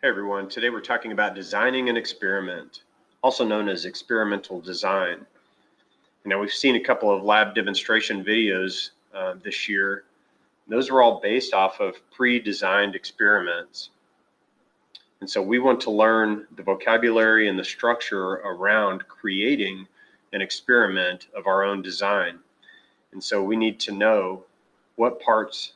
Hey everyone, today we're talking about designing an experiment, also known as experimental design. Now we've seen a couple of lab demonstration videos this year. Those were all based off of pre-designed experiments. And so we want to learn the vocabulary and the structure around creating an experiment of our own design. And so we need to know what parts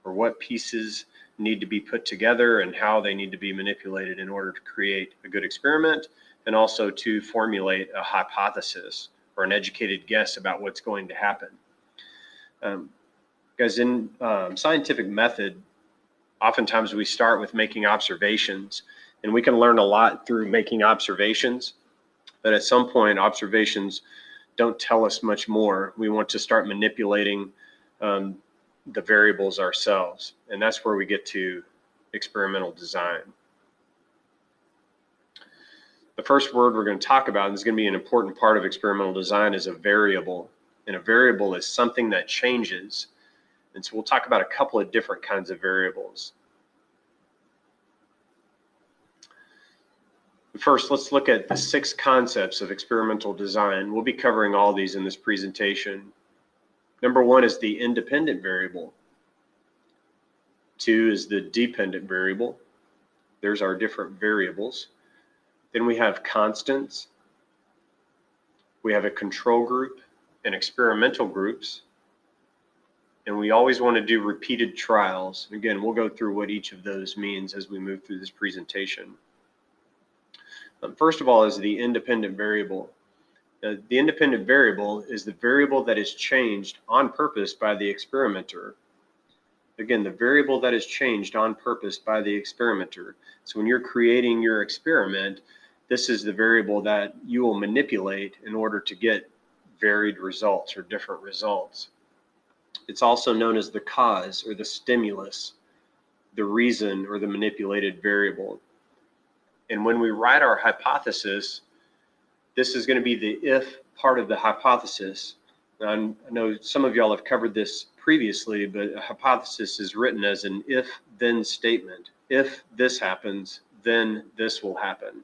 or what pieces need to be put together and how they need to be manipulated in order to create a good experiment, and also to formulate a hypothesis or an educated guess about what's going to happen. Because in scientific method, oftentimes we start with making observations, and we can learn a lot through making observations, but at some point observations don't tell us much more. We want to start manipulating the variables ourselves, and that's where we get to experimental design. The first word we're going to talk about, and is going to be an important part of experimental design, is a variable. And a variable is something that changes. And so we'll talk about a couple of different kinds of variables. First, let's look at the 6 concepts of experimental design. We'll be covering all these in this presentation. Number 1 is the independent variable. 2 is the dependent variable. There's our different variables. Then we have constants. We have a control group and experimental groups. And we always want to do repeated trials. Again, we'll go through what each of those means as we move through this presentation. First of all is the independent variable. The independent variable is the variable that is changed on purpose by the experimenter. Again, the variable that is changed on purpose by the experimenter. So when you're creating your experiment, this is the variable that you will manipulate in order to get varied results or different results. It's also known as the cause or the stimulus, the reason or the manipulated variable. And when we write our hypothesis, this is going to be the if part of the hypothesis. Now, I know some of y'all have covered this previously, but a hypothesis is written as an if-then statement. If this happens, then this will happen.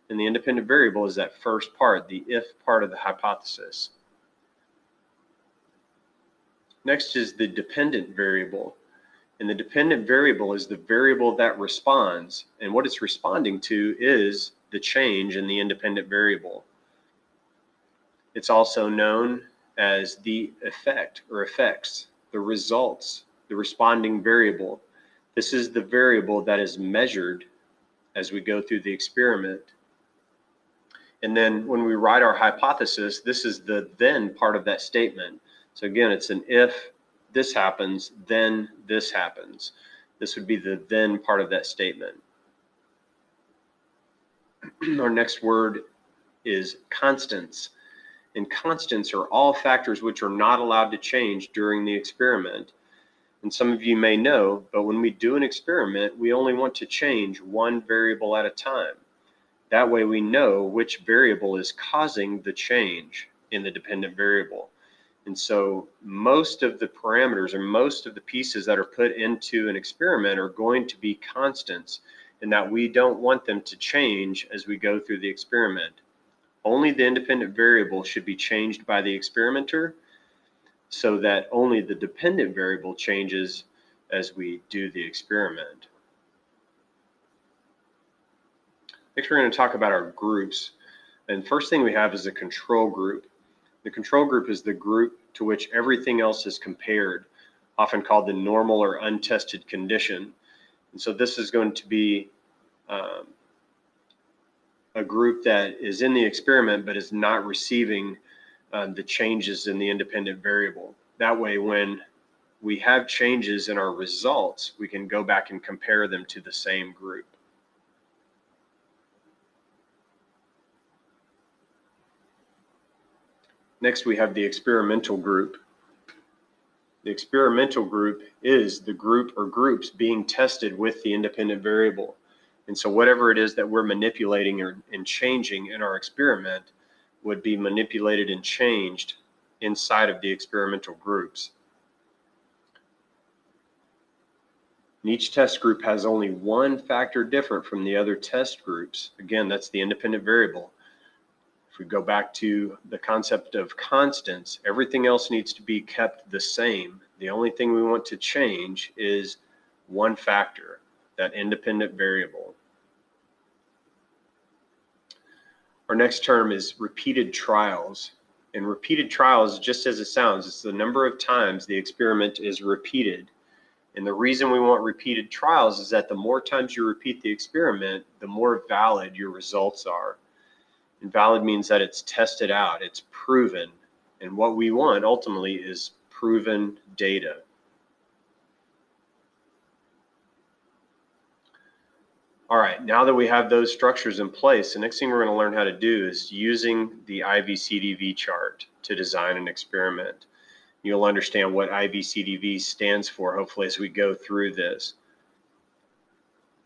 And the independent variable is that first part, the if part of the hypothesis. Next is the dependent variable. And the dependent variable is the variable that responds. And what it's responding to is the change in the independent variable. It's also known as the effect or effects, the results, the responding variable. This is the variable that is measured as we go through the experiment. And then when we write our hypothesis, this is the then part of that statement. So again, it's an if this happens, then this happens. This would be the then part of that statement. Our next word is constants. And constants are all factors which are not allowed to change during the experiment. And some of you may know, but when we do an experiment, we only want to change one variable at a time. That way we know which variable is causing the change in the dependent variable. And so most of the parameters or most of the pieces that are put into an experiment are going to be constants, and that we don't want them to change as we go through the experiment. Only the independent variable should be changed by the experimenter, so that only the dependent variable changes as we do the experiment. Next, we're going to talk about our groups. And first thing we have is a control group. The control group is the group to which everything else is compared, often called the normal or untested condition. And so this is going to be a group that is in the experiment but is not receiving the changes in the independent variable. That way, when we have changes in our results, we can go back and compare them to the same group. Next, we have the experimental group. The experimental group is the group or groups being tested with the independent variable. And so whatever it is that we're manipulating and changing in our experiment would be manipulated and changed inside of the experimental groups. And each test group has only one factor different from the other test groups. Again, that's the independent variable. If we go back to the concept of constants, everything else needs to be kept the same. The only thing we want to change is one factor, that independent variable. Our next term is repeated trials. And repeated trials, just as it sounds, it's the number of times the experiment is repeated. And the reason we want repeated trials is that the more times you repeat the experiment, the more valid your results are. And valid means that it's tested out, it's proven. And what we want ultimately is proven data. All right, now that we have those structures in place, the next thing we're going to learn how to do is using the IVCDV chart to design an experiment. You'll understand what IVCDV stands for, hopefully, as we go through this.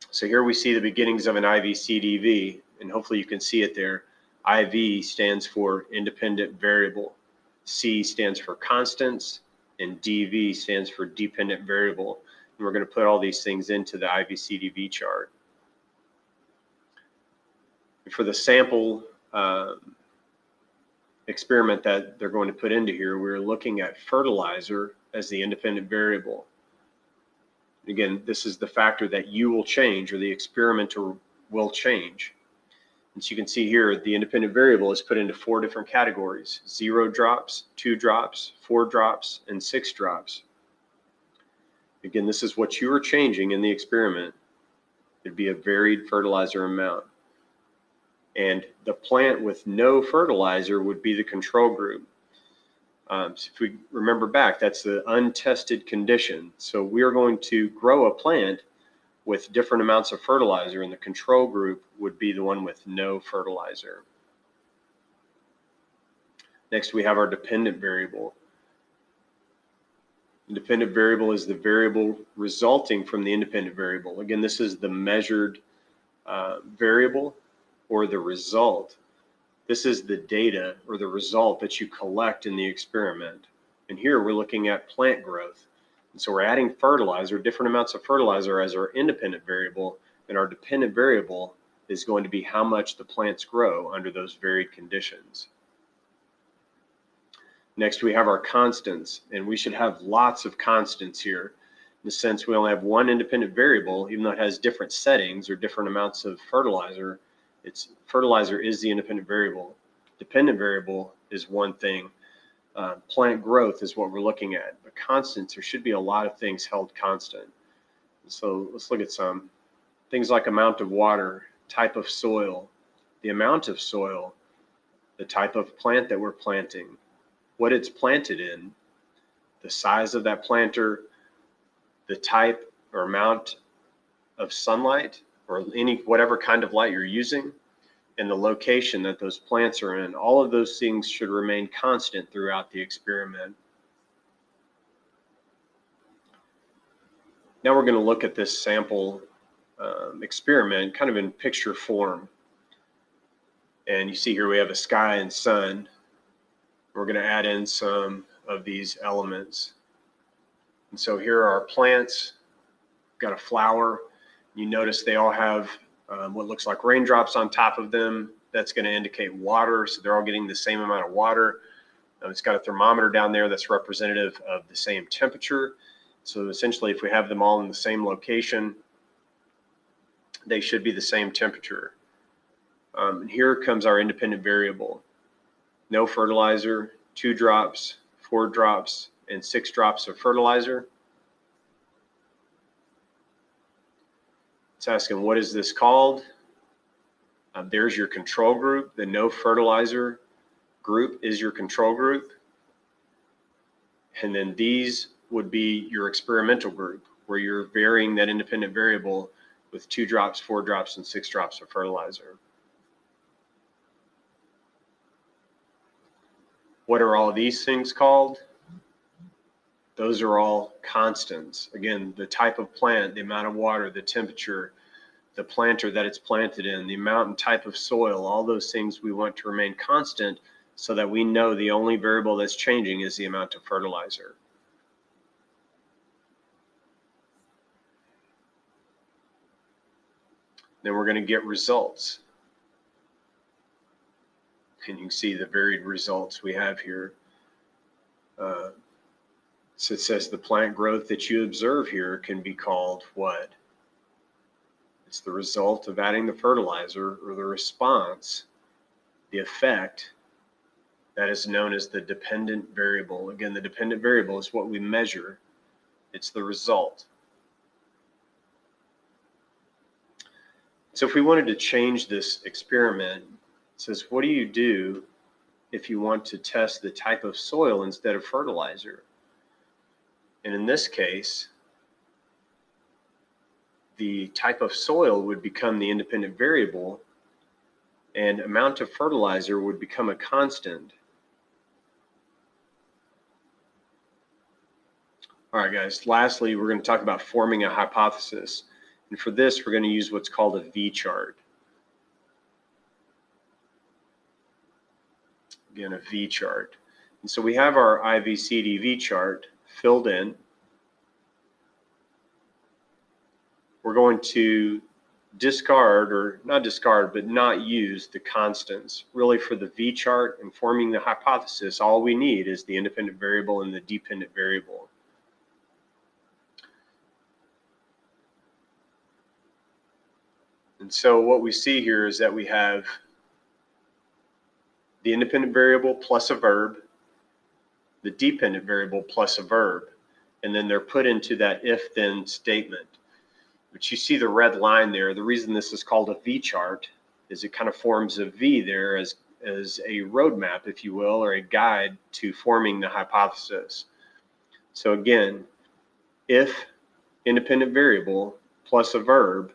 So here we see the beginnings of an IVCDV, and hopefully you can see it there. IV stands for independent variable, C stands for constants, and DV stands for dependent variable. And we're going to put all these things into the IVCDV chart. For the sample experiment that they're going to put into here, we're looking at fertilizer as the independent variable. Again, this is the factor that you will change, or the experimenter will change. As you can see here, the independent variable is put into 4 different categories: 0 drops, 2 drops, 4 drops, and 6 drops. Again, this is what you are changing in the experiment. It'd be a varied fertilizer amount. And the plant with no fertilizer would be the control group. So if we remember back, that's the untested condition. So we are going to grow a plant with different amounts of fertilizer, and the control group would be the one with no fertilizer. Next, we have our dependent variable. The dependent variable is the variable resulting from the independent variable. Again, this is the measured variable, or the result. This is the data or the result that you collect in the experiment. And here we're looking at plant growth. And so we're adding fertilizer, different amounts of fertilizer, as our independent variable, and our dependent variable is going to be how much the plants grow under those varied conditions. Next, we have our constants, and we should have lots of constants here. In the sense we only have one independent variable, even though it has different settings or different amounts of fertilizer. Fertilizer is the independent variable. Dependent variable is one thing. Plant growth is what we're looking at. But constants, there should be a lot of things held constant. So let's look at some things like amount of water, type of soil, the amount of soil, the type of plant that we're planting, what it's planted in, the size of that planter, the type or amount of sunlight, or whatever kind of light you're using, and the location that those plants are in. All of those things should remain constant throughout the experiment. Now we're going to look at this sample experiment kind of in picture form. And you see here we have a sky and sun. We're going to add in some of these elements. And so here are our plants. Got a flower. You notice they all have what looks like raindrops on top of them. That's going to indicate water, so they're all getting the same amount of water. It's got a thermometer down there that's representative of the same temperature. So essentially, if we have them all in the same location, they should be the same temperature. And here comes our independent variable. No fertilizer, 2 drops, 4 drops, and 6 drops of fertilizer. It's asking, what is this called? There's your control group. The no fertilizer group is your control group. And then these would be your experimental group, where you're varying that independent variable with 2 drops, 4 drops, and 6 drops of fertilizer. What are all these things called? Those are all constants. Again, the type of plant, the amount of water, the temperature, the planter that it's planted in, the amount and type of soil, all those things we want to remain constant so that we know the only variable that's changing is the amount of fertilizer. Then we're going to get results. And you can see the varied results we have here. So it says the plant growth that you observe here can be called what? It's the result of adding the fertilizer, or the response, the effect, that is known as the dependent variable. Again, the dependent variable is what we measure. It's the result. So if we wanted to change this experiment, it says, what do you do if you want to test the type of soil instead of fertilizer? And in this case, the type of soil would become the independent variable, and amount of fertilizer would become a constant. All right, guys, lastly, we're going to talk about forming a hypothesis. And for this, we're going to use what's called a V-chart. Again, a V-chart. And so we have our IVCD V-chart filled in. We're going to discard, or not discard, but not use the constants. Really, for the V-chart and forming the hypothesis, all we need is the independent variable and the dependent variable. And so what we see here is that we have the independent variable plus a verb, the dependent variable plus a verb, and then they're put into that if-then statement. But you see the red line there. The reason this is called a V-chart is it kind of forms a V there as a roadmap, if you will, or a guide to forming the hypothesis. So again, if independent variable plus a verb,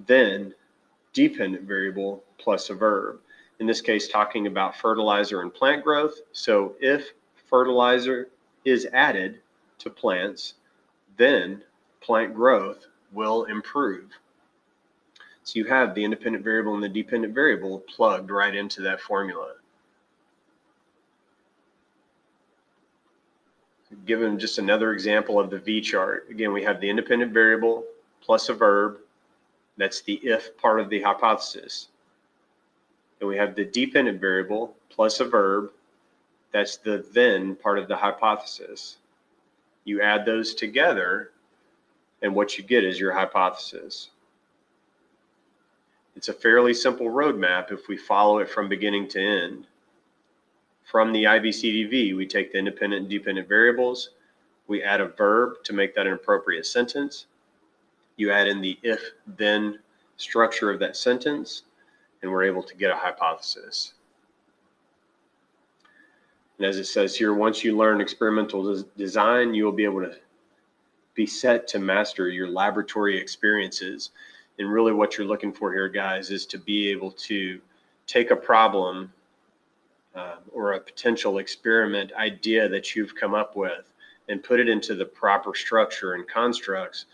then dependent variable plus a verb. In this case, talking about fertilizer and plant growth. So if fertilizer is added to plants, then plant growth will improve. So you have the independent variable and the dependent variable plugged right into that formula. Given just another example of the V-chart, again, we have the independent variable plus a verb. That's the if part of the hypothesis. And we have the dependent variable plus a verb. That's the then part of the hypothesis. You add those together, and what you get is your hypothesis. It's a fairly simple roadmap if we follow it from beginning to end. From the IVCDV, we take the independent and dependent variables, we add a verb to make that an appropriate sentence, you add in the if-then structure of that sentence, and we're able to get a hypothesis. And as it says here, once you learn experimental design, you will be able to be set to master your laboratory experiences. And really what you're looking for here, guys, is to be able to take a problem or a potential experiment idea that you've come up with and put it into the proper structure and constructs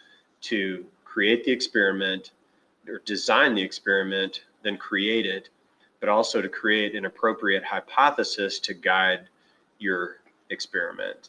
to create the experiment or design the experiment, then create it, but also to create an appropriate hypothesis to guide your experiment.